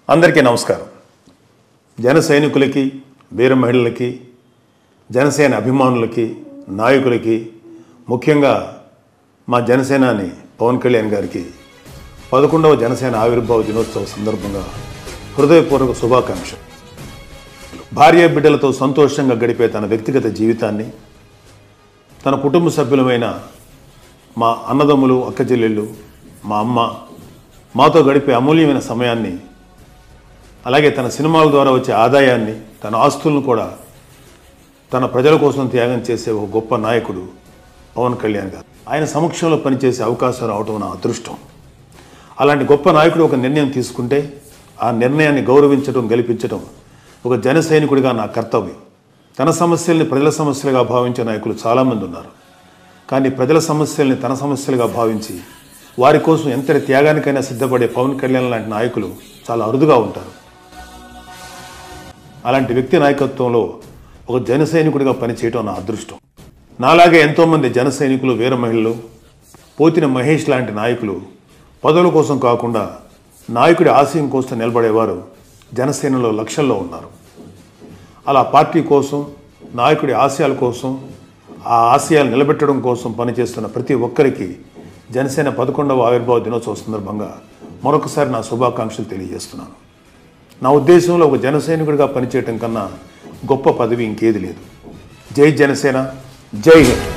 అందరికీ నమస్కారం. జన సైనికులకి, వీర మహిళలకి, జనసేన అభిమానులకి, నాయకులకి, ముఖ్యంగా మా జనసేనాని పవన్ కళ్యాణ్ గారికి 11వ జనసేన ఆవిర్భావ దినోత్సవ సందర్భంగా హృదయపూర్వక శుభాకాంక్షలు. భార్య బిడ్డలతో సంతోషంగా గడిపే తన వ్యక్తిగత జీవితాన్ని, తన కుటుంబ సభ్యులమైన మా అన్నదమ్ములు, అక్క చెల్లెళ్ళు, మా అమ్మ, మాతో గడిపే అమూల్యమైన సమయాన్ని, అలాగే తన సినిమాల ద్వారా వచ్చే ఆదాయాన్ని, తన ఆస్తులను కూడా తన ప్రజల కోసం త్యాగం చేసే ఒక గొప్ప నాయకుడు పవన్ కళ్యాణ్ గారు. ఆయన సమక్షంలో పనిచేసే అవకాశం రావటం నా అదృష్టం. అలాంటి గొప్ప నాయకుడు ఒక నిర్ణయం తీసుకుంటే ఆ నిర్ణయాన్ని గౌరవించడం, గెలిపించడం ఒక జన సైనికుడిగా నా కర్తవ్యం. తన సమస్యల్ని ప్రజల సమస్యలుగా భావించే నాయకులు చాలామంది ఉన్నారు. కానీ ప్రజల సమస్యల్ని తన సమస్యలుగా భావించి వారి కోసం ఎంతటి త్యాగానికైనా సిద్ధపడే పవన్ కళ్యాణ్ లాంటి నాయకులు చాలా అరుదుగా ఉంటారు. అలాంటి వ్యక్తి నాయకత్వంలో ఒక జన సైనికుడిగా పనిచేయటం నా అదృష్టం. నాలాగే ఎంతోమంది జన సైనికులు, వీర మహిళలు, పోతిన మహేష్ లాంటి నాయకులు పదవుల కోసం కాకుండా నాయకుడి ఆశయం కోసం నిలబడేవారు జనసేనలో లక్షల్లో ఉన్నారు. అలా పార్టీ కోసం, నాయకుడి ఆశయాల కోసం, ఆ ఆశయాలు నిలబెట్టడం కోసం పనిచేస్తున్న ప్రతి ఒక్కరికి జనసేన 11వ ఆవిర్భావ దినోత్సవ సందర్భంగా మరొకసారి నా శుభాకాంక్షలు తెలియజేస్తున్నాను. నా ఉద్దేశంలో ఒక జన సైనికుడిగా పనిచేయటం కన్నా గొప్ప పదవి ఇంకేది లేదు. జై జనసేన, జై హింద్.